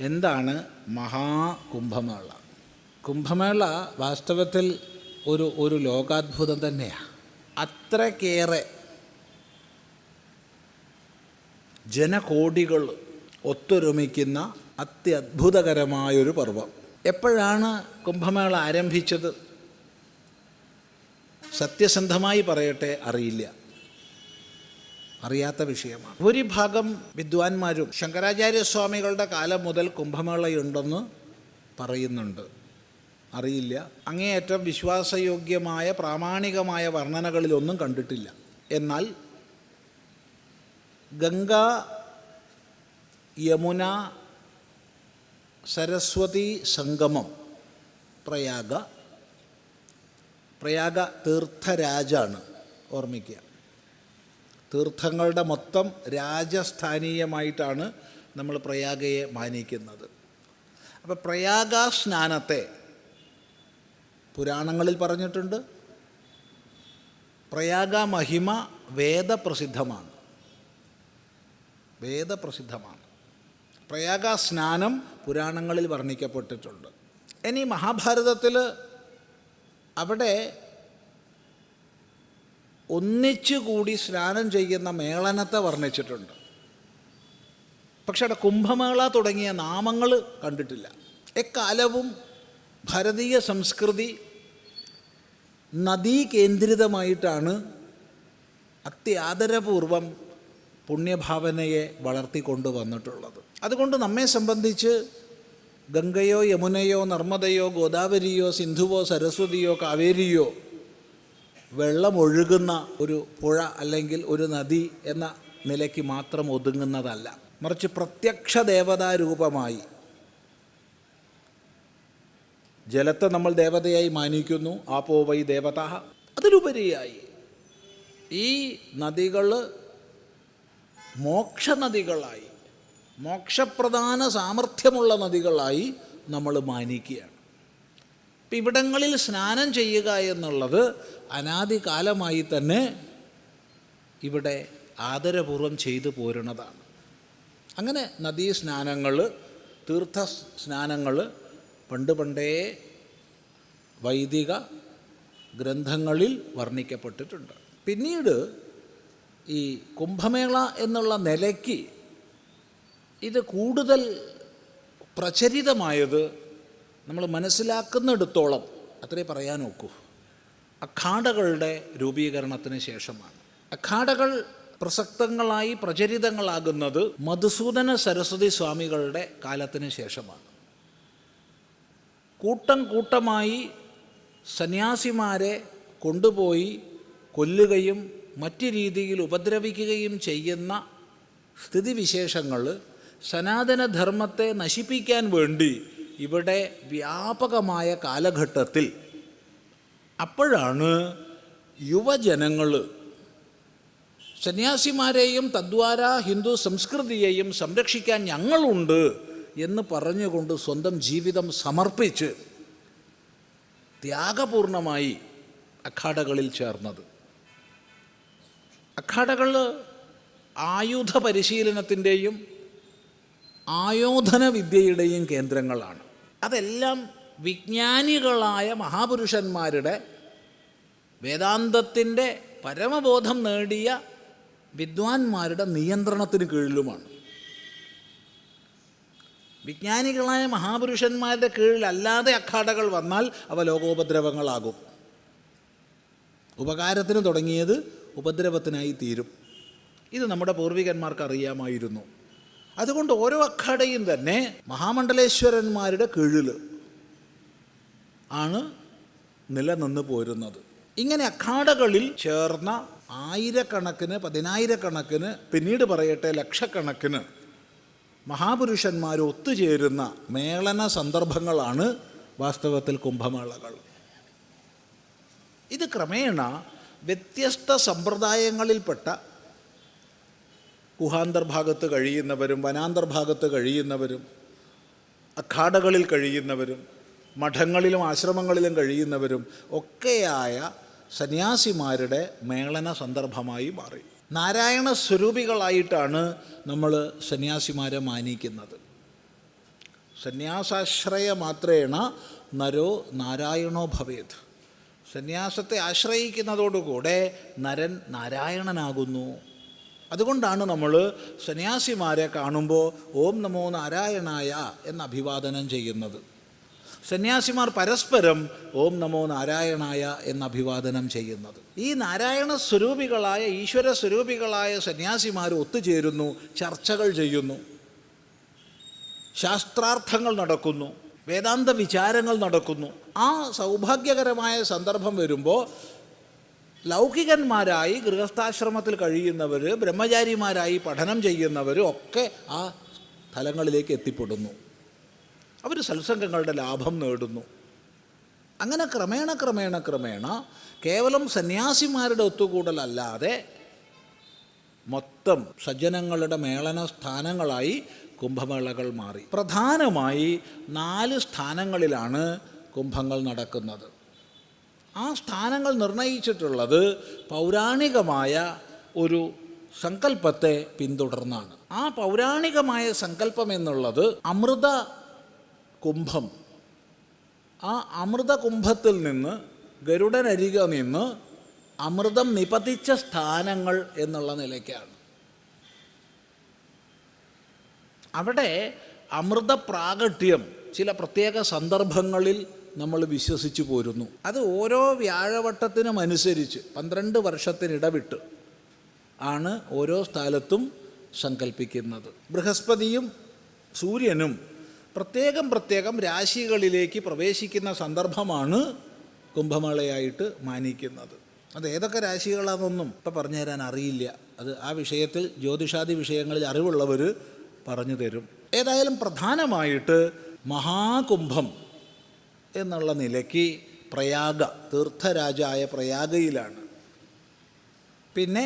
എന്താണ് മഹാകുംഭമേള? കുംഭമേള വാസ്തവത്തിൽ ഒരു ലോകാത്ഭുതം തന്നെയാണ്. അത്രയ്ക്കേറെ ജനകോടികൾ ഒത്തൊരുമിക്കുന്ന അത്യത്ഭുതകരമായൊരു പർവ്വം. എപ്പോഴാണ് കുംഭമേള ആരംഭിച്ചത്? സത്യസന്ധമായി പറയട്ടെ, അറിയില്ല. അറിയാത്ത വിഷയമാണ്. ഭൂരിഭാഗം വിദ്വാൻമാരും ശങ്കരാചാര്യസ്വാമികളുടെ കാലം മുതൽ കുംഭമേളയുണ്ടെന്ന് പറയുന്നുണ്ട്. അറിയില്ല. അങ്ങേയറ്റം വിശ്വാസയോഗ്യമായ പ്രാമാണികമായ വർണ്ണനകളിലൊന്നും കണ്ടിട്ടില്ല. എന്നാൽ ഗംഗ, യമുന, സരസ്വതി സംഗമം പ്രയാഗ തീർത്ഥരാജാണ്. ഓർമ്മിക്കുക, തീർത്ഥങ്ങളുടെ മൊത്തം രാജസ്ഥാനീയമായിട്ടാണ് നമ്മൾ പ്രയാഗയെ മാനിക്കുന്നത്. അപ്പോൾ പ്രയാഗ സ്നാനത്തെ പുരാണങ്ങളിൽ പറഞ്ഞിട്ടുണ്ട്. പ്രയാഗ മഹിമ വേദപ്രസിദ്ധമാണ്. പ്രയാഗ സ്നാനം പുരാണങ്ങളിൽ വർണ്ണിക്കപ്പെട്ടിട്ടുണ്ട്. ഇനി മഹാഭാരതത്തിൽ അവിടെ ഒന്നിച്ചുകൂടി സ്നാനം ചെയ്യുന്ന മേളനത്തെ വർണ്ണിച്ചിട്ടുണ്ട്. പക്ഷെ അവിടെ കുംഭമേള തുടങ്ങിയ നാമങ്ങൾ കണ്ടിട്ടില്ല. എക്കാലവും ഭാരതീയ സംസ്കൃതി നദീകേന്ദ്രിതമായിട്ടാണ് അത്യാദരപൂർവം പുണ്യഭാവനയെ വളർത്തിക്കൊണ്ടുവന്നിട്ടുള്ളത്. അതുകൊണ്ട് നമ്മെ സംബന്ധിച്ച് ഗംഗയോ യമുനയോ നർമ്മദയോ ഗോദാവരിയോ സിന്ധുവോ സരസ്വതിയോ കാവേരിയോ വെള്ളമൊഴുകുന്ന ഒരു പുഴ അല്ലെങ്കിൽ ഒരു നദി എന്ന നിലയ്ക്ക് മാത്രം ഒതുങ്ങുന്നതല്ല, മറിച്ച് പ്രത്യക്ഷ ദേവതാരൂപമായി ജലത്തെ നമ്മൾ ദേവതയായി മാനിക്കുന്നു. ആപോ വൈ ദേവത. അതിലുപരിയായി ഈ നദികൾ മോക്ഷനദികളായി, മോക്ഷപ്രധാന സാമർഥ്യമുള്ള നദികളായി നമ്മൾ മാനിക്കുകയാണ്. ഇപ്പം ഇവിടങ്ങളിൽ സ്നാനം ചെയ്യുക എന്നുള്ളത് അനാദികാലമായി തന്നെ ഇവിടെ ആദരപൂർവം ചെയ്തു പോരുന്നതാണ്. അങ്ങനെ നദീസ്നാനങ്ങൾ, തീർത്ഥ സ്നാനങ്ങൾ പണ്ടേ വൈദിക ഗ്രന്ഥങ്ങളിൽ വർണ്ണിക്കപ്പെട്ടിട്ടുണ്ട്. പിന്നീട് ഈ കുംഭമേള എന്നുള്ള നിലയ്ക്ക് ഇത് കൂടുതൽ പ്രചരിതമായത് നമ്മൾ മനസ്സിലാക്കുന്നിടത്തോളം അത്രേ പറയാൻ നോക്കൂ, അഖാഡകളുടെ രൂപീകരണത്തിന് ശേഷമാണ്. അഖാഡകൾ പ്രസക്തങ്ങളായി പ്രചരിതങ്ങളാകുന്നത് മധുസൂദന സരസ്വതി സ്വാമികളുടെ കാലത്തിന് ശേഷമാണ്. കൂട്ടമായി സന്യാസിമാരെ കൊണ്ടുപോയി കൊല്ലുകയും മറ്റു രീതിയിൽ ഉപദ്രവിക്കുകയും ചെയ്യുന്ന സ്ഥിതിവിശേഷങ്ങൾ സനാതനധർമ്മത്തെ നശിപ്പിക്കാൻ വേണ്ടി ഇവിടെ വ്യാപകമായ കാലഘട്ടത്തിൽ അപ്പോഴാണ് യുവജനങ്ങൾ സന്യാസിമാരെയും തദ്വാര ഹിന്ദു സംസ്കൃതിയെയും സംരക്ഷിക്കാൻ ഞങ്ങളുണ്ട് എന്ന് പറഞ്ഞുകൊണ്ട് സ്വന്തം ജീവിതം സമർപ്പിച്ച് ത്യാഗപൂർണമായി അഖാഡകളിൽ ചേർന്നത്. അഖാഡകൾ ആയുധ പരിശീലനത്തിൻ്റെയും ആയോധന വിദ്യയുടെയും കേന്ദ്രങ്ങളാണ്. അതെല്ലാം വിജ്ഞാനികളായ മഹാപുരുഷന്മാരുടെ വേദാന്തത്തിൻ്റെ പരമബോധം നേടിയ വിദ്വാൻമാരുടെ നിയന്ത്രണത്തിന് കീഴിലുമാണ്. വിജ്ഞാനികളായ മഹാപുരുഷന്മാരുടെ കീഴിലല്ലാതെ അഖാഡകൾ വന്നാൽ അവ ലോകോപദ്രവങ്ങളാകും. ഉപകാരത്തിന് തുടങ്ങിയത് ഉപദ്രവത്തിനായി തീരും. ഇത് നമ്മുടെ പൂർവികന്മാർക്ക് അറിയാമായിരുന്നു. അതുകൊണ്ട് ഓരോ അഖാഡയും തന്നെ മഹാമണ്ഡലേശ്വരന്മാരുടെ കീഴിൽ ആണ് നിലനിന്ന് പോരുന്നത്. ഇങ്ങനെ അഖാഡകളിൽ ചേർന്ന ആയിരക്കണക്കിന്, പതിനായിരക്കണക്കിന്, പിന്നീട് പറയട്ടെ ലക്ഷക്കണക്കിന് മഹാപുരുഷന്മാർ ഒത്തുചേരുന്ന മേളന സന്ദർഭങ്ങളാണ് വാസ്തവത്തിൽ കുംഭമേളകൾ. ഇത് ക്രമേണ വ്യത്യസ്ത സമ്പ്രദായങ്ങളിൽപ്പെട്ട ഗുഹാന്തർഭാഗത്ത് കഴിയുന്നവരും വനാന്തർഭാഗത്ത് കഴിയുന്നവരും അഖാഡകളിൽ കഴിയുന്നവരും മഠങ്ങളിലും ആശ്രമങ്ങളിലും കഴിയുന്നവരും ഒക്കെയായ സന്യാസിമാരുടെ മേളന സന്ദർഭമായി മാറി. നാരായണ സ്വരൂപികളായിട്ടാണ് നമ്മൾ സന്യാസിമാരെ മാനിക്കുന്നത്. സന്യാസാശ്രയ മാത്രേണ നരോ നാരായണോ ഭവേത്. സന്യാസത്തെ ആശ്രയിക്കുന്നതോടുകൂടെ നരൻ നാരായണനാകുന്നു. അതുകൊണ്ടാണ് നമ്മൾ സന്യാസിമാരെ കാണുമ്പോൾ ഓം നമോ നാരായണായ എന്ന് അഭിവാദനം ചെയ്യുന്നത്. സന്യാസിമാർ പരസ്പരം ഓം നമോ നാരായണായ എന്ന് അഭിവാദനം ചെയ്യുന്നത്. ഈ നാരായണ സ്വരൂപികളായ ഈശ്വര സ്വരൂപികളായ സന്യാസിമാർ ഒത്തുചേരുന്നു, ചർച്ചകൾ ചെയ്യുന്നു, ശാസ്ത്രാർത്ഥങ്ങൾ നടക്കുന്നു, വേദാന്ത വിചാരങ്ങൾ നടക്കുന്നു. ആ സൗഭാഗ്യകരമായ സന്ദർഭം വരുമ്പോൾ ലൗകികന്മാരായി ഗൃഹസ്ഥാശ്രമത്തിൽ കഴിയുന്നവർ, ബ്രഹ്മചാരിമാരായി പഠനം ചെയ്യുന്നവർ ഒക്കെ ആ സ്ഥലങ്ങളിലേക്ക് എത്തിപ്പെടുന്നു. അവർ സത്സംഗങ്ങളുടെ ലാഭം നേടുന്നു. അങ്ങനെ ക്രമേണ കേവലം സന്യാസിമാരുടെ ഒത്തുകൂടലല്ലാതെ മൊത്തം സജ്ജനങ്ങളുടെ മേളന സ്ഥാനങ്ങളായി കുംഭമേളകൾ മാറി. പ്രധാനമായി 4 സ്ഥാനങ്ങളിലാണ് കുംഭങ്ങൾ നടക്കുന്നത്. ആ സ്ഥാനങ്ങൾ നിർണയിച്ചിട്ടുള്ളത് പൗരാണികമായ ഒരു സങ്കല്പത്തെ പിന്തുടർന്നാണ്. ആ പൗരാണികമായ സങ്കല്പം എന്നുള്ളത് അമൃത കുംഭം. ആ അമൃത കുംഭത്തിൽ നിന്ന് ഗരുഡനരികെ നിന്ന് അമൃതം നിപതിച്ച സ്ഥാനങ്ങൾ എന്നുള്ള നിലയ്ക്കാണ്. അവിടെ അമൃത പ്രാഗട്യം ചില പ്രത്യേക സന്ദർഭങ്ങളിൽ നമ്മൾ വിശ്വസിച്ചു പോരുന്നു. അത് ഓരോ വ്യാഴവട്ടത്തിനും അനുസരിച്ച് 12 വർഷത്തിനിടവിട്ട് ആണ് ഓരോ സ്ഥലത്തും സങ്കല്പിക്കുന്നത്. ബൃഹസ്പതിയും സൂര്യനും പ്രത്യേകം രാശികളിലേക്ക് പ്രവേശിക്കുന്ന സന്ദർഭമാണ് കുംഭമേളയായിട്ട് മാനിക്കുന്നത്. അത് ഏതൊക്കെ രാശികളാണെന്നൊന്നും ഇപ്പം പറഞ്ഞു തരാൻ അറിയില്ല. അത് ആ വിഷയത്തിൽ ജ്യോതിഷാദി വിഷയങ്ങളിൽ അറിവുള്ളവർ പറഞ്ഞു തരും. ഏതായാലും പ്രധാനമായിട്ട് മഹാകുംഭം എന്നുള്ള നിലയ്ക്ക് പ്രയാഗ, തീർത്ഥരാജായ പ്രയാഗയിലാണ്. പിന്നെ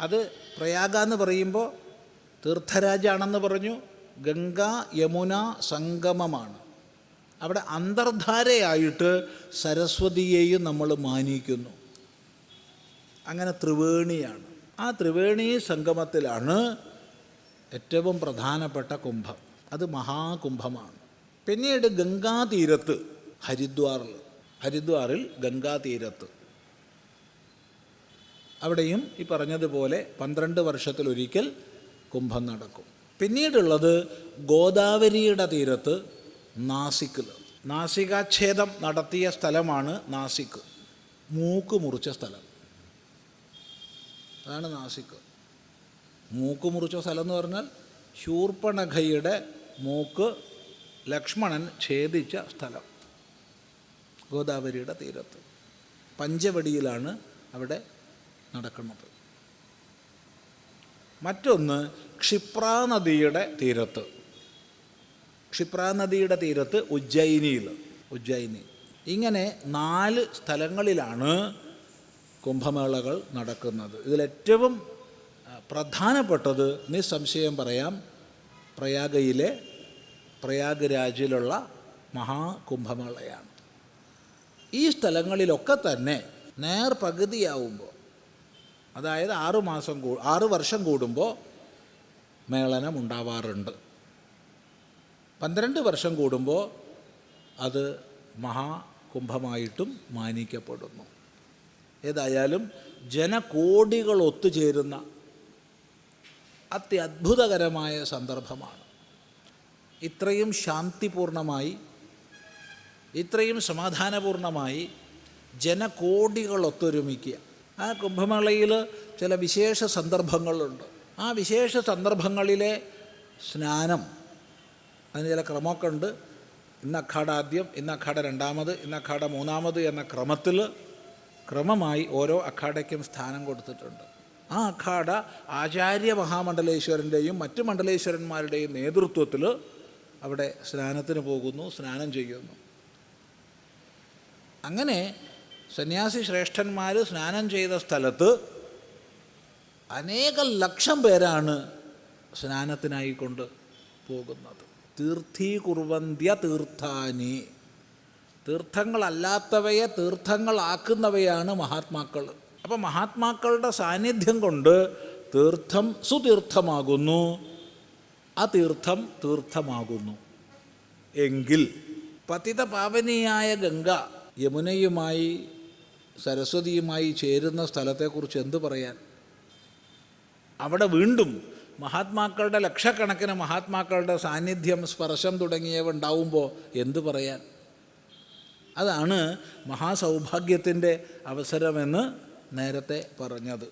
അത് പ്രയാഗ എന്ന് പറയുമ്പോൾ തീർത്ഥരാജാണെന്ന് പറഞ്ഞു. ഗംഗ യമുന സംഗമമാണ്. അവിടെ അന്തർധാരയായിട്ട് സരസ്വതിയെയും നമ്മൾ മാനിക്കുന്നു. അങ്ങനെ ത്രിവേണിയാണ്. ആ ത്രിവേണി സംഗമത്തിലാണ് ഏറ്റവും പ്രധാനപ്പെട്ട കുംഭം. അത് മഹാകുംഭമാണ്. പിന്നീട് ഗംഗാതീരത്ത് ഹരിദ്വാറിൽ ഗംഗാതീരത്ത് അവിടെയും ഈ പറഞ്ഞതുപോലെ 12 വർഷത്തിലൊരിക്കൽ കുംഭം നടക്കും. പിന്നീടുള്ളത് ഗോദാവരിയുടെ തീരത്ത് നാസിക്കിൽ. നാസികാച്ഛേദം നടത്തിയ സ്ഥലമാണ് നാസിക്ക്. മൂക്ക് മുറിച്ച സ്ഥലം, അതാണ് നാസിക്ക്. മൂക്ക് മുറിച്ച സ്ഥലം എന്ന് പറഞ്ഞാൽ ശൂർപ്പണഖയുടെ മൂക്ക് ലക്ഷ്മണൻ ഛേദിച്ച സ്ഥലം ഗോദാവരിയുടെ തീരത്ത്. പഞ്ചവടിയിലാണ് അവിടെ നടക്കുന്നത്. മറ്റൊന്ന് ക്ഷിപ്രാനദിയുടെ തീരത്ത്. ക്ഷിപ്രാനദിയുടെ തീരത്ത് ഉജ്ജയിനി. ഇങ്ങനെ 4 സ്ഥലങ്ങളിലാണ് കുംഭമേളകൾ നടക്കുന്നത്. ഇതിലേറ്റവും പ്രധാനപ്പെട്ടത് നിസ്സംശയം പറയാം, പ്രയാഗയിലെ പ്രയാഗ്രാജിലുള്ള മഹാകുംഭമേളയാണ്. ഈ സ്ഥലങ്ങളിലൊക്കെ തന്നെ നേർപകുതിയാവുമ്പോൾ, അതായത് 6 വർഷം കൂടുമ്പോൾ മേളനം ഉണ്ടാവാറുണ്ട്. 12 വർഷം കൂടുമ്പോൾ അത് മഹാകുംഭമായിട്ടും മാനിക്കപ്പെടുന്നു. ഏതായാലും ജനകോടികൾ ഒത്തുചേരുന്ന അത്യത്ഭുതകരമായ സന്ദർഭമാണ്. ഇത്രയും ശാന്തിപൂർണമായി, ഇത്രയും സമാധാനപൂർണമായി ജനകോടികൾ ഒത്തൊരുമിക്കുക. ആ കുംഭമേളയിൽ ചില വിശേഷ സന്ദർഭങ്ങളുണ്ട്. ആ വിശേഷ സന്ദർഭങ്ങളിലെ സ്നാനം, അതിന് ചില ക്രമമൊക്കെ ഉണ്ട്. ഇന്ന് അഖാഡ ആദ്യം, ഇന്ന് അഖാഡ രണ്ടാമത്, ഇന്ന് അഖാഡ മൂന്നാമത് എന്ന ക്രമത്തിൽ ക്രമമായി ഓരോ അഖാഡയ്ക്കും സ്ഥാനം കൊടുത്തിട്ടുണ്ട്. ആ അഖാഡ ആചാര്യ മഹാമണ്ഡലേശ്വരൻ്റെയും മറ്റ് മണ്ഡലേശ്വരന്മാരുടെയും നേതൃത്വത്തിൽ അവിടെ സ്നാനത്തിന് പോകുന്നു, സ്നാനം ചെയ്യുന്നു. അങ്ങനെ സന്യാസി ശ്രേഷ്ഠന്മാർ സ്നാനം ചെയ്ത സ്ഥലത്ത് അനേക ലക്ഷം പേരാണ് സ്നാനത്തിനായി കൊണ്ട് പോകുന്നത്. തീർത്ഥീകുർവന്ത്യ തീർത്ഥാനി, തീർത്ഥങ്ങളല്ലാത്തവയെ തീർത്ഥങ്ങളാക്കുന്നവയാണ് മഹാത്മാക്കൾ. അപ്പം മഹാത്മാക്കളുടെ സാന്നിധ്യം കൊണ്ട് തീർത്ഥം സുതീർത്ഥമാകുന്നു, അതീർത്ഥം തീർത്ഥമാകുന്നു. എങ്കിൽ പതിത പാവനിയായ ഗംഗ യമുനയുമായി സരസ്വതിയുമായി ചേരുന്ന സ്ഥലത്തെക്കുറിച്ച് എന്തു പറയാൻ? അവിടെ വീണ്ടും മഹാത്മാക്കളുടെ ലക്ഷക്കണക്കിന് മഹാത്മാക്കളുടെ സാന്നിധ്യം, സ്പർശം തുടങ്ങിയവ ഉണ്ടാവുമ്പോൾ എന്തു പറയാൻ? അതാണ് മഹാസൗഭാഗ്യത്തിൻ്റെ അവസരമെന്ന് നേരത്തെ പറഞ്ഞത്.